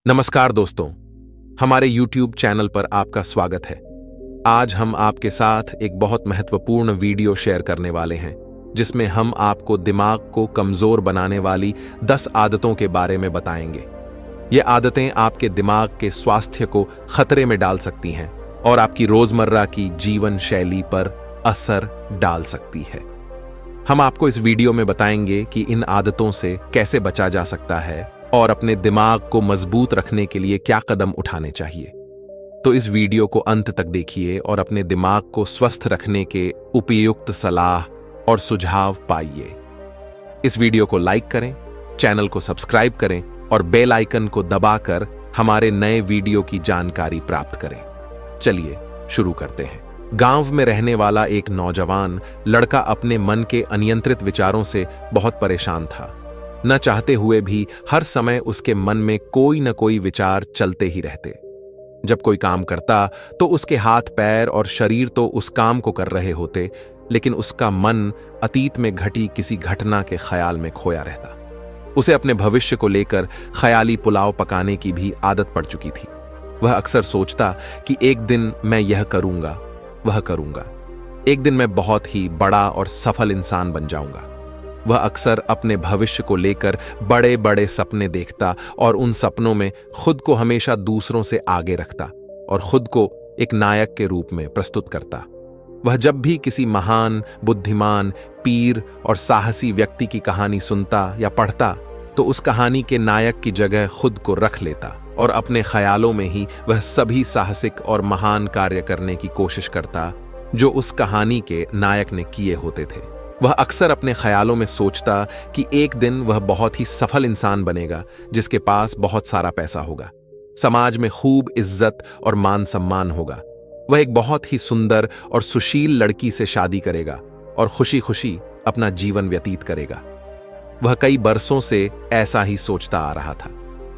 नमस्कार दोस्तों, हमारे YouTube चैनल पर आपका स्वागत है। आज हम आपके साथ एक बहुत महत्वपूर्ण वीडियो शेयर करने वाले हैं, जिसमें हम आपको दिमाग को कमजोर बनाने वाली 10 आदतों के बारे में बताएंगे। ये आदतें आपके दिमाग के स्वास्थ्य को खतरे में डाल सकती हैं और आपकी रोजमर्रा की जीवन शैली पर असर डाल सकती है। हम आपको इस वीडियो में बताएंगे कि इन आदतों से कैसे बचा जा सकता है और अपने दिमाग को मजबूत रखने के लिए क्या कदम उठाने चाहिए। तो इस वीडियो को अंत तक देखिए और अपने दिमाग को स्वस्थ रखने के उपयुक्त सलाह और सुझाव पाइए। इस वीडियो को लाइक करें, चैनल को सब्सक्राइब करें और बेल आइकन को दबाकर हमारे नए वीडियो की जानकारी प्राप्त करें। चलिए शुरू करते हैं। गांव में रहने वाला एक नौजवान लड़का अपने मन के अनियंत्रित विचारों से बहुत परेशान था। न चाहते हुए भी हर समय उसके मन में कोई न कोई विचार चलते ही रहते। जब कोई काम करता तो उसके हाथ पैर और शरीर तो उस काम को कर रहे होते, लेकिन उसका मन अतीत में घटी किसी घटना के ख्याल में खोया रहता। उसे अपने भविष्य को लेकर ख्याली पुलाव पकाने की भी आदत पड़ चुकी थी। वह अक्सर सोचता कि एक दिन मैं यह करूंगा, वह करूंगा, एक दिन मैं बहुत ही बड़ा और सफल इंसान बन जाऊंगा। वह अक्सर अपने भविष्य को लेकर बड़े बड़े सपने देखता और उन सपनों में खुद को हमेशा दूसरों से आगे रखता और खुद को एक नायक के रूप में प्रस्तुत करता। वह जब भी किसी महान, बुद्धिमान, पीर और साहसी व्यक्ति की कहानी सुनता या पढ़ता तो उस कहानी के नायक की जगह खुद को रख लेता और अपने ख्यालों में ही वह सभी साहसिक और महान कार्य करने की कोशिश करता जो उस कहानी के नायक ने किए होते थे। वह अक्सर अपने ख्यालों में सोचता कि एक दिन वह बहुत ही सफल इंसान बनेगा, जिसके पास बहुत सारा पैसा होगा, समाज में खूब इज्जत और मान सम्मान होगा। वह एक बहुत ही सुंदर और सुशील लड़की से शादी करेगा और खुशी खुशी अपना जीवन व्यतीत करेगा। वह कई बरसों से ऐसा ही सोचता आ रहा था।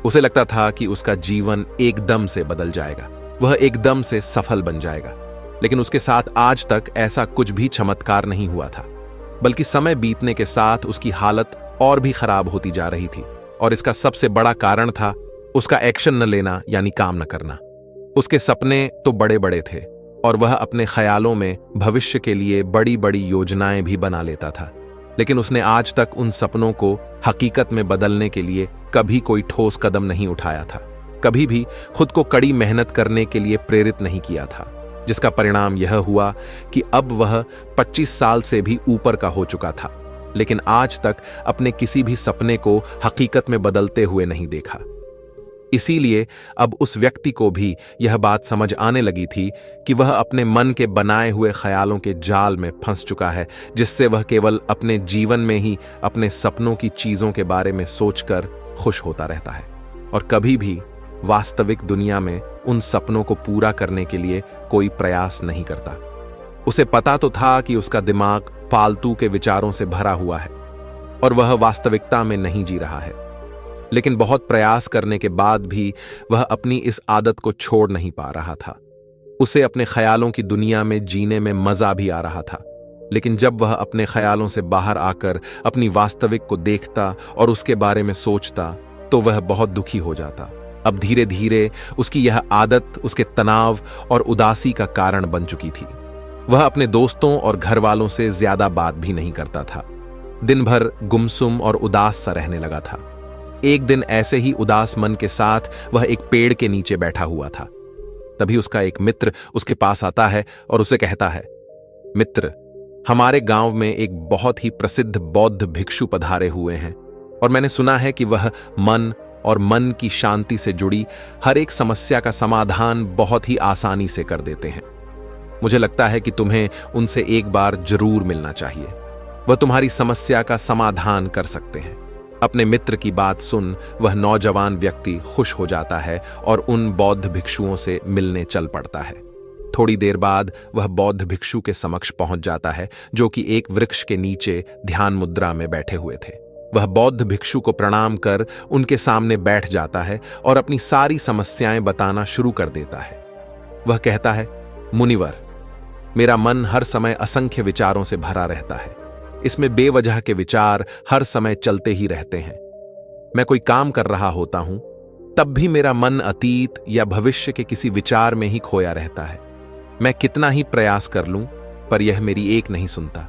उसे लगता था कि उसका जीवन एकदम से बदल जाएगा, वह एकदम से सफल बन जाएगा। लेकिन उसके साथ आज तक ऐसा कुछ भी चमत्कार नहीं हुआ था, बल्कि समय बीतने के साथ उसकी हालत और भी खराब होती जा रही थी। और इसका सबसे बड़ा कारण था उसका एक्शन न लेना, यानी काम न करना। उसके सपने तो बड़े बड़े थे और वह अपने ख्यालों में भविष्य के लिए बड़ी बड़ी योजनाएं भी बना लेता था, लेकिन उसने आज तक उन सपनों को हकीकत में बदलने के लिए कभी कोई ठोस कदम नहीं उठाया था। कभी भी खुद को कड़ी मेहनत करने के लिए प्रेरित नहीं किया था, जिसका परिणाम यह हुआ कि अब वह 25 साल से भी ऊपर का हो चुका था, लेकिन आज तक अपने किसी भी सपने को हकीकत में बदलते हुए नहीं देखा। इसीलिए अब उस व्यक्ति को भी यह बात समझ आने लगी थी कि वह अपने मन के बनाए हुए ख्यालों के जाल में फंस चुका है, जिससे वह केवल अपने जीवन में ही अपने सपनों की चीजों के बारे में सोचकर खुश होता रहता है और कभी भी वास्तविक दुनिया में उन सपनों को पूरा करने के लिए कोई प्रयास नहीं करता। उसे पता तो था कि उसका दिमाग फालतू के विचारों से भरा हुआ है और वह वास्तविकता में नहीं जी रहा है, लेकिन बहुत प्रयास करने के बाद भी वह अपनी इस आदत को छोड़ नहीं पा रहा था। उसे अपने ख्यालों की दुनिया में जीने में मजा भी आ रहा था, लेकिन जब वह अपने ख्यालों से बाहर आकर अपनी वास्तविक को देखता और उसके बारे में सोचता तो वह बहुत दुखी हो जाता। अब धीरे धीरे उसकी यह आदत उसके तनाव और उदासी का कारण बन चुकी थी। वह अपने दोस्तों और घर वालों से ज्यादा बात भी नहीं करता था। दिन भर गुमसुम और उदास सा रहने लगा था। एक दिन ऐसे ही उदास मन के साथ वह एक पेड़ के नीचे बैठा हुआ था। तभी उसका एक मित्र उसके पास आता है और उसे कहता है, मित्र, हमारे गांव में एक बहुत ही प्रसिद्ध बौद्ध भिक्षु पधारे हुए हैं और मैंने सुना है कि वह मन और मन की शांति से जुड़ी हर एक समस्या का समाधान बहुत ही आसानी से कर देते हैं। मुझे लगता है कि तुम्हें उनसे एक बार जरूर मिलना चाहिए। वह तुम्हारी समस्या का समाधान कर सकते हैं। अपने मित्र की बात सुन वह नौजवान व्यक्ति खुश हो जाता है और उन बौद्ध भिक्षुओं से मिलने चल पड़ता है। थोड़ी देर बाद वह बौद्ध भिक्षु के समक्ष पहुंच जाता है, जो कि एक वृक्ष के नीचे ध्यान मुद्रा में बैठे हुए थे। वह बौद्ध भिक्षु को प्रणाम कर उनके सामने बैठ जाता है और अपनी सारी समस्याएं बताना शुरू कर देता है। वह कहता है, मुनिवर, मेरा मन हर समय असंख्य विचारों से भरा रहता है। इसमें बेवजह के विचार हर समय चलते ही रहते हैं। मैं कोई काम कर रहा होता हूं तब भी मेरा मन अतीत या भविष्य के किसी विचार में ही खोया रहता है। मैं कितना ही प्रयास कर लूं, पर यह मेरी एक नहीं सुनता।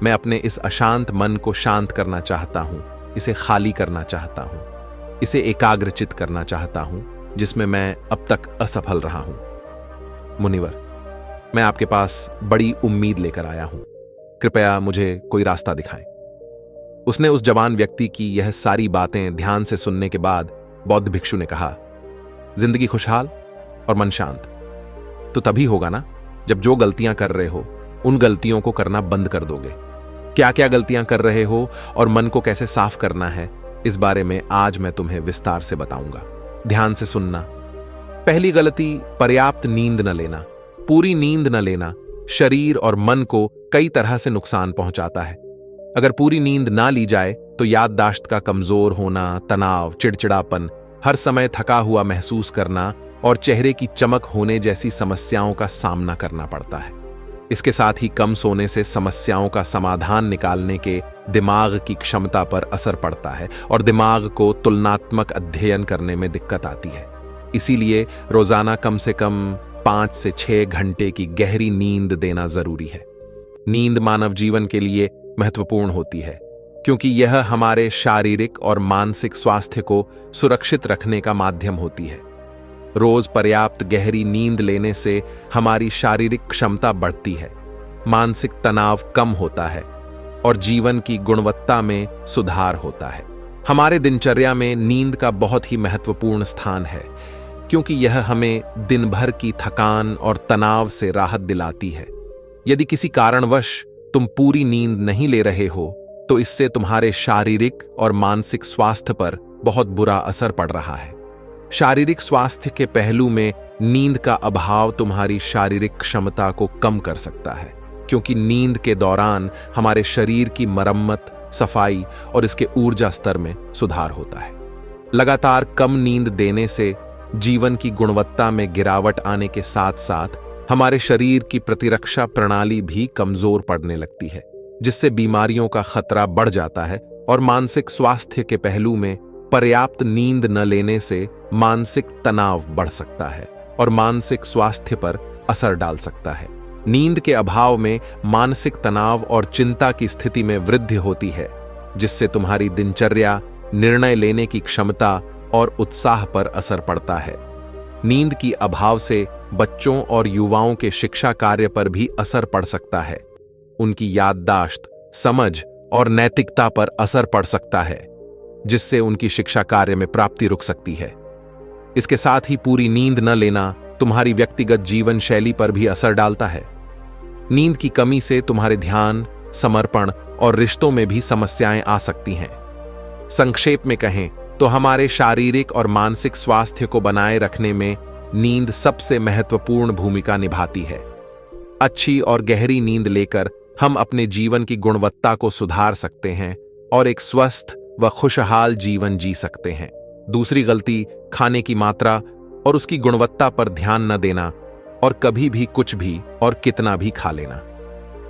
मैं अपने इस अशांत मन को शांत करना चाहता हूं, इसे खाली करना चाहता हूं, इसे एकाग्रचित करना चाहता हूं, जिसमें मैं अब तक असफल रहा हूं। मुनिवर, मैं आपके पास बड़ी उम्मीद लेकर आया हूं। कृपया मुझे कोई रास्ता दिखाएं। उसने उस जवान व्यक्ति की यह सारी बातें ध्यान से सुनने के बाद बौद्ध भिक्षु ने कहा, जिंदगी खुशहाल और मन शांत तो तभी होगा ना जब जो गलतियां कर रहे हो उन गलतियों को करना बंद कर दोगे। क्या क्या गलतियां कर रहे हो और मन को कैसे साफ करना है, इस बारे में आज मैं तुम्हें विस्तार से बताऊंगा। ध्यान से सुनना। पहली गलती, पर्याप्त नींद न लेना। पूरी नींद न लेना शरीर और मन को कई तरह से नुकसान पहुंचाता है। अगर पूरी नींद ना ली जाए तो याददाश्त का कमजोर होना, तनाव, चिड़चिड़ापन, हर समय थका हुआ महसूस करना और चेहरे की चमक होने जैसी समस्याओं का सामना करना पड़ता है। इसके साथ ही कम सोने से समस्याओं का समाधान निकालने के दिमाग की क्षमता पर असर पड़ता है और दिमाग को तुलनात्मक अध्ययन करने में दिक्कत आती है। इसीलिए रोजाना कम से कम 5 से 6 घंटे की गहरी नींद देना जरूरी है। नींद मानव जीवन के लिए महत्वपूर्ण होती है क्योंकि यह हमारे शारीरिक और मानसिक स्वास्थ्य को सुरक्षित रखने का माध्यम होती है। रोज पर्याप्त गहरी नींद लेने से हमारी शारीरिक क्षमता बढ़ती है, मानसिक तनाव कम होता है और जीवन की गुणवत्ता में सुधार होता है। हमारे दिनचर्या में नींद का बहुत ही महत्वपूर्ण स्थान है क्योंकि यह हमें दिन भर की थकान और तनाव से राहत दिलाती है। यदि किसी कारणवश तुम पूरी नींद नहीं ले रहे हो तो इससे तुम्हारे शारीरिक और मानसिक स्वास्थ्य पर बहुत बुरा असर पड़ रहा है। शारीरिक स्वास्थ्य के पहलू में नींद का अभाव तुम्हारी शारीरिक क्षमता को कम कर सकता है क्योंकि नींद के दौरान हमारे शरीर की मरम्मत, सफाई और इसके ऊर्जा स्तर में सुधार होता है। लगातार कम नींद देने से जीवन की गुणवत्ता में गिरावट आने के साथ साथ हमारे शरीर की प्रतिरक्षा प्रणाली भी कमजोर पड़ने लगती है, जिससे बीमारियों का खतरा बढ़ जाता है। और मानसिक स्वास्थ्य के पहलू में पर्याप्त नींद न लेने से मानसिक तनाव बढ़ सकता है और मानसिक स्वास्थ्य पर असर डाल सकता है। नींद के अभाव में मानसिक तनाव और चिंता की स्थिति में वृद्धि होती है, जिससे तुम्हारी दिनचर्या, निर्णय लेने की क्षमता और उत्साह पर असर पड़ता है। नींद की अभाव से बच्चों और युवाओं के शिक्षा कार्य पर भी असर पड़ सकता है। उनकी याददाश्त, समझ और नैतिकता पर असर पड़ सकता है, जिससे उनकी शिक्षा कार्य में प्राप्ति रुक सकती है। इसके साथ ही पूरी नींद न लेना तुम्हारी व्यक्तिगत जीवन शैली पर भी असर डालता है। नींद की कमी से तुम्हारे ध्यान, समर्पण और रिश्तों में भी समस्याएं आ सकती हैं। संक्षेप में कहें तो हमारे शारीरिक और मानसिक स्वास्थ्य को बनाए रखने में नींद सबसे महत्वपूर्ण भूमिका निभाती है। अच्छी और गहरी नींद लेकर हम अपने जीवन की गुणवत्ता को सुधार सकते हैं और एक स्वस्थ व खुशहाल जीवन जी सकते हैं। दूसरी गलती, खाने की मात्रा और उसकी गुणवत्ता पर ध्यान न देना और कभी भी कुछ भी और कितना भी खा लेना।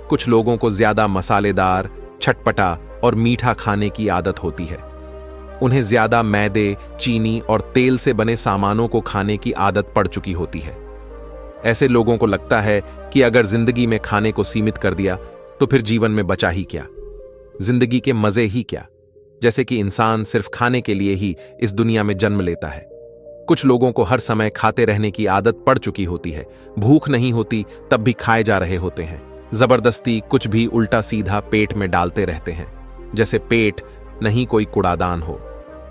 कुछ लोगों को ज्यादा मसालेदार, चटपटा और मीठा खाने की आदत होती है। उन्हें ज्यादा मैदे, चीनी और तेल से बने सामानों को खाने की आदत पड़ चुकी होती है। ऐसे लोगों को लगता है कि अगर जिंदगी में खाने को सीमित कर दिया तो फिर जीवन में बचा ही क्या, जिंदगी के मजे ही क्या, जैसे कि इंसान सिर्फ खाने के लिए ही इस दुनिया में जन्म लेता है। कुछ लोगों को हर समय खाते रहने की आदत पड़ चुकी होती है। भूख नहीं होती तब भी खाए जा रहे होते हैं। जबरदस्ती कुछ भी उल्टा सीधा पेट में डालते रहते हैं, जैसे पेट नहीं कोई कूड़ादान हो।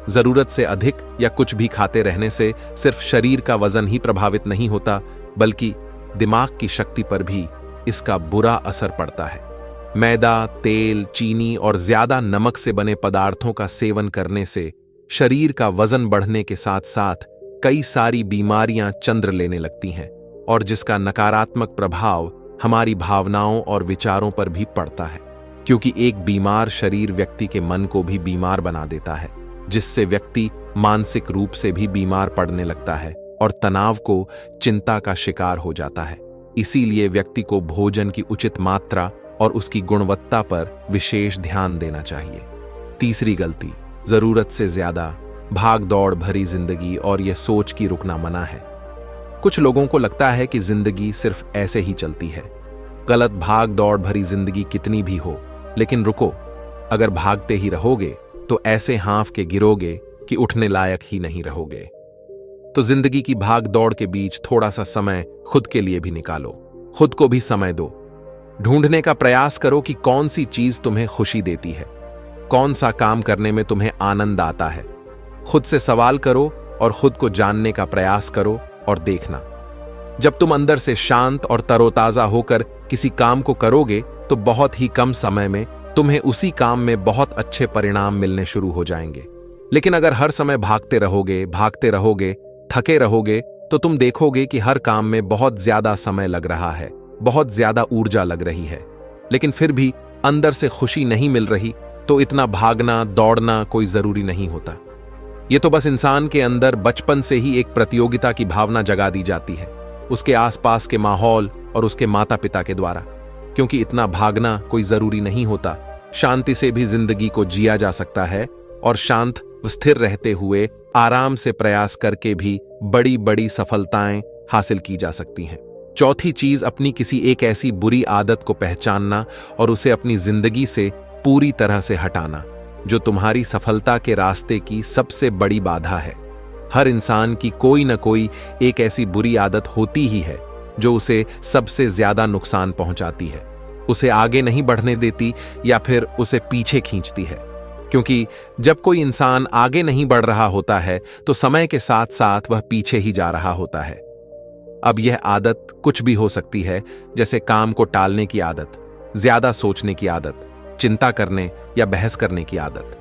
जरूरत से अधिक या कुछ भी खाते रहने से सिर्फ शरीर का वजन ही प्रभावित नहीं होता, बल्कि दिमाग की शक्ति पर भी इसका बुरा असर पड़ता है। मैदा, तेल, चीनी और ज्यादा नमक से बने पदार्थों का सेवन करने से शरीर का वजन बढ़ने के साथ साथ कई सारी बीमारियां चंद्र लेने लगती हैं और जिसका नकारात्मक प्रभाव हमारी भावनाओं और विचारों पर भी पड़ता है, क्योंकि एक बीमार शरीर व्यक्ति के मन को भी बीमार बना देता है, जिससे व्यक्ति मानसिक रूप से भी बीमार पड़ने लगता है और तनाव को, चिंता का शिकार हो जाता है। इसीलिए व्यक्ति को भोजन की उचित मात्रा और उसकी गुणवत्ता पर विशेष ध्यान देना चाहिए। तीसरी गलती, जरूरत से ज्यादा भाग दौड़ भरी जिंदगी और यह सोच कि रुकना मना है। कुछ लोगों को लगता है कि जिंदगी सिर्फ ऐसे ही चलती है। गलत। भाग दौड़ भरी जिंदगी कितनी भी हो, लेकिन रुको, अगर भागते ही रहोगे तो ऐसे हाँफ के गिरोगे कि उठने लायक ही नहीं रहोगे। तो जिंदगी की भाग दौड़ के बीच थोड़ा सा समय खुद के लिए भी निकालो। खुद को भी समय दो। ढूंढने का प्रयास करो कि कौन सी चीज तुम्हें खुशी देती है, कौन सा काम करने में तुम्हें आनंद आता है। खुद से सवाल करो और खुद को जानने का प्रयास करो और देखना, जब तुम अंदर से शांत और तरोताजा होकर किसी काम को करोगे तो बहुत ही कम समय में तुम्हें उसी काम में बहुत अच्छे परिणाम मिलने शुरू हो जाएंगे। लेकिन अगर हर समय भागते रहोगे, थके रहोगे, तो तुम देखोगे कि हर काम में बहुत ज्यादा समय लग रहा है, बहुत ज्यादा ऊर्जा लग रही है, लेकिन फिर भी अंदर से खुशी नहीं मिल रही। तो इतना भागना दौड़ना कोई जरूरी नहीं होता। ये तो बस इंसान के अंदर बचपन से ही एक प्रतियोगिता की भावना जगा दी जाती है, उसके आसपास के माहौल और उसके माता पिता के द्वारा। क्योंकि इतना भागना कोई जरूरी नहीं होता। शांति से भी जिंदगी को जिया जा सकता है और शांत स्थिर रहते हुए आराम से प्रयास करके भी बड़ी बड़ी सफलताएं हासिल की जा सकती हैं। चौथी चीज, अपनी किसी एक ऐसी बुरी आदत को पहचानना और उसे अपनी जिंदगी से पूरी तरह से हटाना जो तुम्हारी सफलता के रास्ते की सबसे बड़ी बाधा है। हर इंसान की कोई न कोई एक ऐसी बुरी आदत होती ही है जो उसे सबसे ज्यादा नुकसान पहुंचाती है, उसे आगे नहीं बढ़ने देती या फिर उसे पीछे खींचती है। क्योंकि जब कोई इंसान आगे नहीं बढ़ रहा होता है तो समय के साथ साथ वह पीछे ही जा रहा होता है। अब यह आदत कुछ भी हो सकती है, जैसे काम को टालने की आदत, ज्यादा सोचने की आदत, चिंता करने या बहस करने की आदत।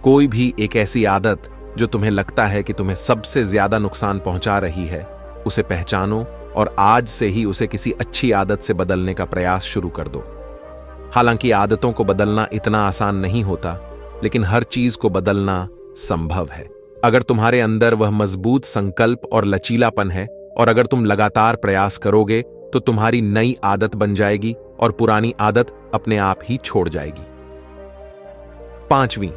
कोई भी एक ऐसी आदत जो तुम्हें लगता है कि तुम्हें सबसे ज्यादा नुकसान पहुंचा रही है, उसे पहचानो और आज से ही उसे किसी अच्छी आदत से बदलने का प्रयास शुरू कर दो। हालांकि आदतों को बदलना इतना आसान नहीं होता, लेकिन हर चीज को बदलना संभव है। अगर तुम्हारे अंदर वह मजबूत संकल्प और लचीलापन है और अगर तुम लगातार प्रयास करोगे तो तुम्हारी नई आदत बन जाएगी और पुरानी आदत अपने आप ही छोड़ जाएगी। पांचवीं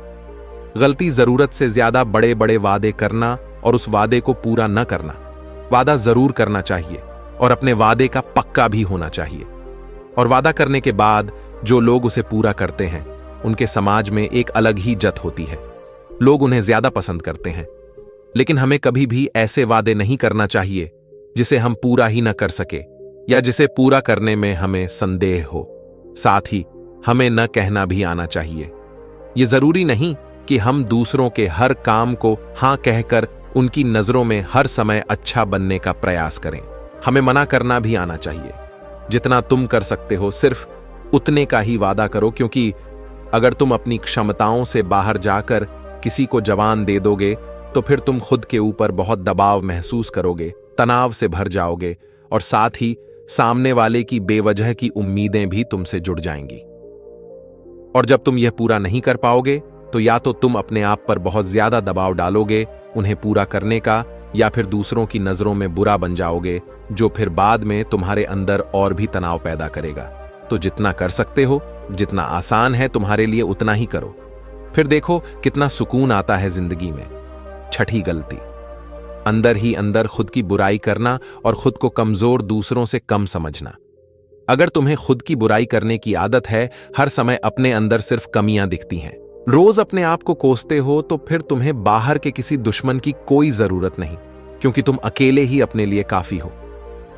गलती, जरूरत से ज्यादा बड़े बड़े वादे करना और उस वादे को पूरा न करना। वादा जरूर करना चाहिए और अपने वादे का पक्का भी होना चाहिए। और वादा करने के बाद जो लोग उसे पूरा करते हैं उनके समाज में एक अलग ही इज्जत होती है, लोग उन्हें ज्यादा पसंद करते हैं। लेकिन हमें कभी भी ऐसे वादे नहीं करना चाहिए जिसे हम पूरा ही न कर सके या जिसे पूरा करने में हमें संदेह हो। साथ ही हमें न कहना भी आना चाहिए। यह जरूरी नहीं कि हम दूसरों के हर काम को हां कहकर उनकी नजरों में हर समय अच्छा बनने का प्रयास करें। हमें मना करना भी आना चाहिए। जितना तुम कर सकते हो सिर्फ उतने का ही वादा करो, क्योंकि अगर तुम अपनी क्षमताओं से बाहर जाकर किसी को जवान दे दोगे तो फिर तुम खुद के ऊपर बहुत दबाव महसूस करोगे, तनाव से भर जाओगे और साथ ही सामने वाले की बेवजह की उम्मीदें भी तुमसे जुड़ जाएंगी। और जब तुम यह पूरा नहीं कर पाओगे तो या तो तुम अपने आप पर बहुत ज्यादा दबाव डालोगे उन्हें पूरा करने का, या फिर दूसरों की नजरों में बुरा बन जाओगे, जो फिर बाद में तुम्हारे अंदर और भी तनाव पैदा करेगा। तो जितना कर सकते हो, जितना आसान है तुम्हारे लिए, उतना ही करो, फिर देखो कितना सुकून आता है जिंदगी में। छठी गलती, अंदर ही अंदर खुद की बुराई करना और खुद को कमजोर दूसरों से कम समझना। अगर तुम्हें खुद की बुराई करने की आदत है, हर समय अपने अंदर सिर्फ कमियां दिखती हैं, रोज अपने आप को कोसते हो, तो फिर तुम्हें बाहर के किसी दुश्मन की कोई जरूरत नहीं, क्योंकि तुम अकेले ही अपने लिए काफी हो।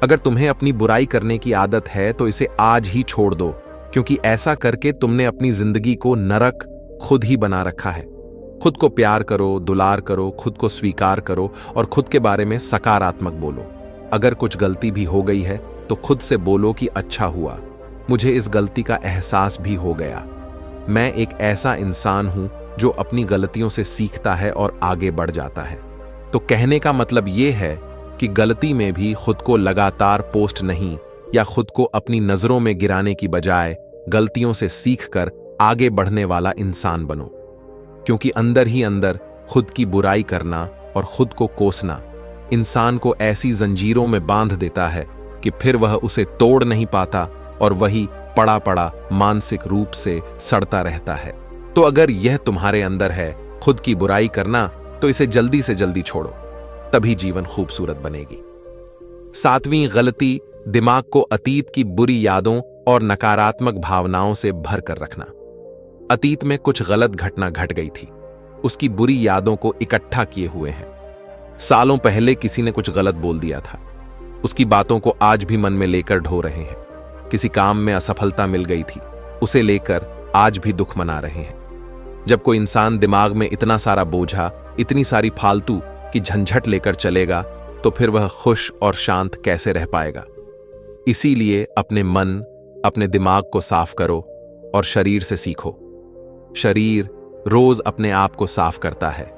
अगर तुम्हें अपनी बुराई करने की आदत है तो इसे आज ही छोड़ दो, क्योंकि ऐसा करके तुमने अपनी जिंदगी को नरक खुद ही बना रखा है। खुद को प्यार करो, दुलार करो, खुद को स्वीकार करो और खुद के बारे में सकारात्मक बोलो। अगर कुछ गलती भी हो गई है तो खुद से बोलो कि अच्छा हुआ, मुझे इस गलती का एहसास भी हो गया। मैं एक ऐसा इंसान हूं जो अपनी गलतियों से सीखता है और आगे बढ़ जाता है। तो कहने का मतलब यह है कि गलती में भी खुद को लगातार पोस्ट नहीं या खुद को अपनी नजरों में गिराने की बजाय गलतियों से सीखकर आगे बढ़ने वाला इंसान बनो, क्योंकि अंदर ही अंदर खुद की बुराई करना और खुद को कोसना इंसान को ऐसी जंजीरों में बांध देता है कि फिर वह उसे तोड़ नहीं पाता और वही पड़ा पड़ा मानसिक रूप से सड़ता रहता है। तो अगर यह तुम्हारे अंदर है, खुद की बुराई करना, तो इसे जल्दी से जल्दी छोड़ो, तभी जीवन खूबसूरत बनेगी। 7वीं गलती, दिमाग को अतीत की बुरी यादों और नकारात्मक भावनाओं से भर कर रखना। अतीत में कुछ गलत घटना घट गई थी, उसकी बुरी यादों को इकट्ठा किए हुए हैं। सालों पहले किसी ने कुछ गलत बोल दिया था, उसकी बातों को आज भी मन में लेकर ढो रहे हैं। किसी काम में असफलता मिल गई थी, उसे लेकर आज भी दुख मना रहे हैं। जब कोई इंसान दिमाग में इतना सारा बोझा, इतनी सारी फालतू की झंझट लेकर चलेगा, तो फिर वह खुश और शांत कैसे रह पाएगा। इसीलिए अपने मन, अपने दिमाग को साफ करो और शरीर से सीखो। शरीर रोज अपने आप को साफ करता है।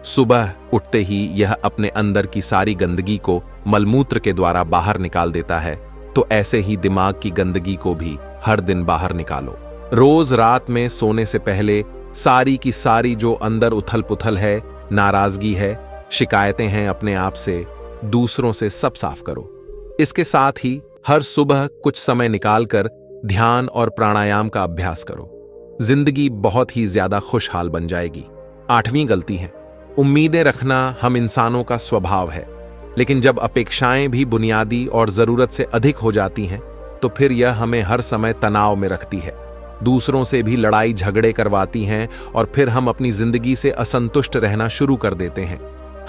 सुबह उठते ही यह अपने अंदर की सारी गंदगी को मलमूत्र के द्वारा बाहर निकाल देता है, तो ऐसे ही दिमाग की गंदगी को भी हर दिन बाहर निकालो। रोज रात में सोने से पहले सारी की सारी जो अंदर उथल पुथल है, नाराजगी है, शिकायतें हैं अपने आप से, दूसरों से, सब साफ करो। इसके साथ ही हर सुबह कुछ समय निकालकर ध्यान और प्राणायाम का अभ्यास करो। जिंदगी बहुत ही ज्यादा खुशहाल बन जाएगी। 8वीं गलती है, उम्मीदें रखना हम इंसानों का स्वभाव है, लेकिन जब अपेक्षाएं भी बुनियादी और जरूरत से अधिक हो जाती हैं, तो फिर यह हमें हर समय तनाव में रखती है, दूसरों से भी लड़ाई झगड़े करवाती हैं और फिर हम अपनी जिंदगी से असंतुष्ट रहना शुरू कर देते हैं।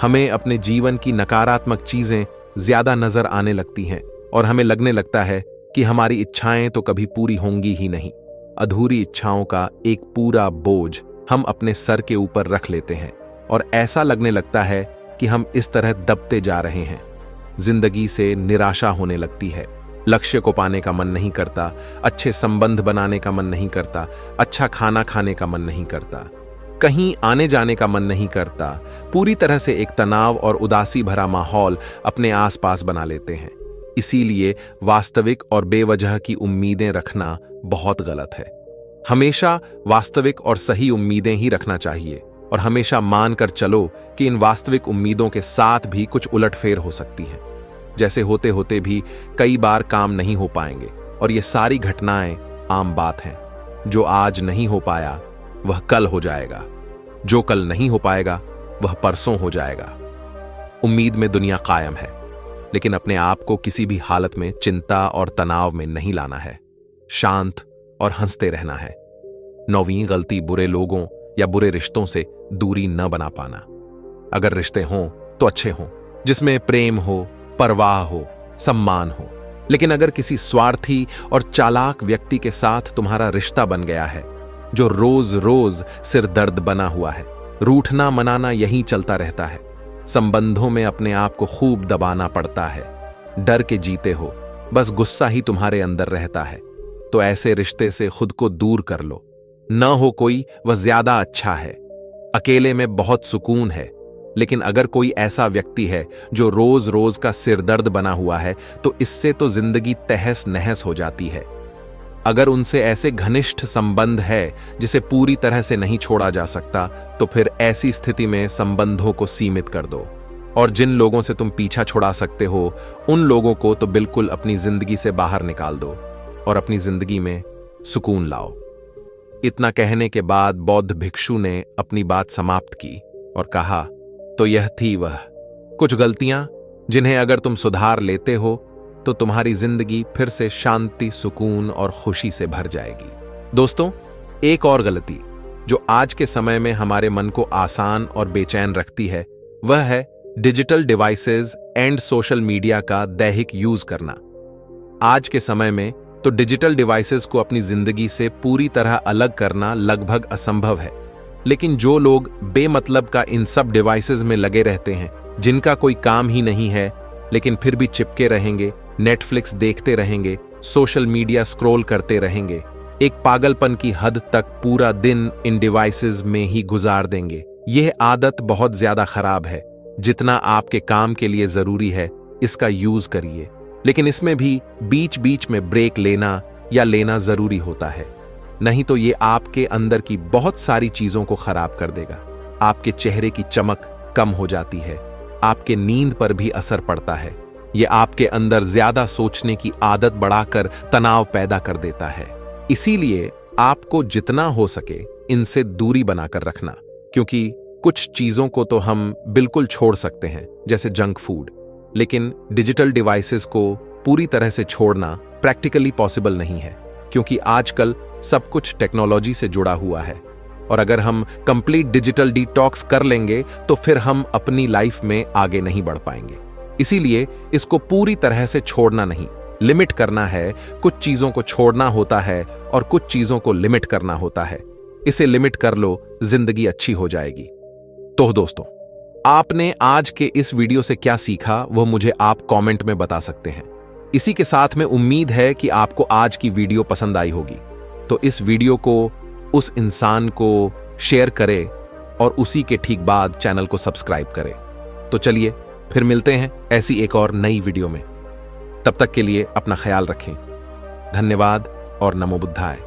हमें अपने जीवन की नकारात्मक चीजें ज्यादा नजर आने लगती हैं और हमें लगने लगता है कि हमारी इच्छाएं तो कभी पूरी होंगी ही नहीं। अधूरी इच्छाओं का एक पूरा बोझ हम अपने सर के ऊपर रख लेते हैं और ऐसा लगने लगता है कि हम इस तरह दबते जा रहे हैं। जिंदगी से निराशा होने लगती है, लक्ष्य को पाने का मन नहीं करता, अच्छे संबंध बनाने का मन नहीं करता, अच्छा खाना खाने का मन नहीं करता, कहीं आने जाने का मन नहीं करता। पूरी तरह से एक तनाव और उदासी भरा माहौल अपने आसपास बना लेते हैं। इसीलिए वास्तविक और बेवजह की उम्मीदें रखना बहुत गलत है। हमेशा वास्तविक और सही उम्मीदें ही रखना चाहिए और हमेशा मानकर चलो कि इन वास्तविक उम्मीदों के साथ भी कुछ उलटफेर हो सकती है। जैसे होते होते भी कई बार काम नहीं हो पाएंगे और ये सारी घटनाएं आम बात हैं। जो आज नहीं हो पाया वह कल हो जाएगा, जो कल नहीं हो पाएगा वह परसों हो जाएगा। उम्मीद में दुनिया कायम है, लेकिन अपने आप को किसी भी हालत में चिंता और तनाव में नहीं लाना है। शांत और हंसते रहना है। 9वीं गलती, बुरे लोगों या बुरे रिश्तों से दूरी न बना पाना। अगर रिश्ते हों तो अच्छे हों, जिसमें प्रेम हो, परवाह हो, सम्मान हो। लेकिन अगर किसी स्वार्थी और चालाक व्यक्ति के साथ तुम्हारा रिश्ता बन गया है, जो रोज रोज सिर दर्द बना हुआ है, रूठना मनाना यही चलता रहता है, संबंधों में अपने आप को खूब दबाना पड़ता है, डर के जीते हो, बस गुस्सा ही तुम्हारे अंदर रहता है, तो ऐसे रिश्ते से खुद को दूर कर लो। न हो कोई वह ज्यादा अच्छा है। अकेले में बहुत सुकून है, लेकिन अगर कोई ऐसा व्यक्ति है जो रोज रोज का सिरदर्द बना हुआ है, तो इससे तो जिंदगी तहस नहस हो जाती है। अगर उनसे ऐसे घनिष्ठ संबंध है जिसे पूरी तरह से नहीं छोड़ा जा सकता, तो फिर ऐसी स्थिति में संबंधों को सीमित कर दो और जिन लोगों से तुम पीछा छुड़ा सकते हो, उन लोगों को तो बिल्कुल अपनी जिंदगी से बाहर निकाल दो और अपनी जिंदगी में सुकून लाओ। इतना कहने के बाद बौद्ध भिक्षु ने अपनी बात समाप्त की और कहा, तो यह थी वह कुछ गलतियां जिन्हें अगर तुम सुधार लेते हो तो तुम्हारी जिंदगी फिर से शांति, सुकून और खुशी से भर जाएगी। दोस्तों, एक और गलती जो आज के समय में हमारे मन को आसान और बेचैन रखती है, वह है digital devices and social media का दैहिक यूज करना। आज के समय में तो डिजिटल डिवाइसेस को अपनी जिंदगी से पूरी तरह अलग करना लगभग असंभव है, लेकिन जो लोग बेमतलब का इन सब डिवाइसेस में लगे रहते हैं, जिनका कोई काम ही नहीं है, लेकिन फिर भी चिपके रहेंगे, नेटफ्लिक्स देखते रहेंगे, सोशल मीडिया स्क्रॉल करते रहेंगे, एक पागलपन की हद तक पूरा दिन इन डिवाइसेस में ही गुजार देंगे। यह आदत बहुत ज्यादा खराब है। जितना आपके काम के लिए जरूरी है, इसका यूज करिए, लेकिन इसमें भी बीच बीच में ब्रेक लेना या लेना जरूरी होता है, नहीं तो ये आपके अंदर की बहुत सारी चीजों को खराब कर देगा। आपके चेहरे की चमक कम हो जाती है, आपके नींद पर भी असर पड़ता है, ये आपके अंदर ज्यादा सोचने की आदत बढ़ाकर तनाव पैदा कर देता है। इसीलिए आपको जितना हो सके इनसे दूरी बनाकर रखना, क्योंकि कुछ चीजों को तो हम बिल्कुल छोड़ सकते हैं, जैसे जंक फूड, लेकिन डिजिटल डिवाइसेस को पूरी तरह से छोड़ना प्रैक्टिकली पॉसिबल नहीं है, क्योंकि आजकल सब कुछ टेक्नोलॉजी से जुड़ा हुआ है। और अगर हम कंप्लीट डिजिटल डिटॉक्स कर लेंगे तो फिर हम अपनी लाइफ में आगे नहीं बढ़ पाएंगे। इसीलिए इसको पूरी तरह से छोड़ना नहीं, लिमिट करना है। कुछ चीजों को छोड़ना होता है और कुछ चीजों को लिमिट करना होता है। इसे लिमिट कर लो, जिंदगी अच्छी हो जाएगी। तो दोस्तों, आपने आज के इस वीडियो से क्या सीखा वो मुझे आप कमेंट में बता सकते हैं। इसी के साथ में उम्मीद है कि आपको आज की वीडियो पसंद आई होगी, तो इस वीडियो को उस इंसान को शेयर करें और उसी के ठीक बाद चैनल को सब्सक्राइब करें। तो चलिए फिर मिलते हैं ऐसी एक और नई वीडियो में। तब तक के लिए अपना ख्याल रखें। धन्यवाद और नमो बुद्धाय।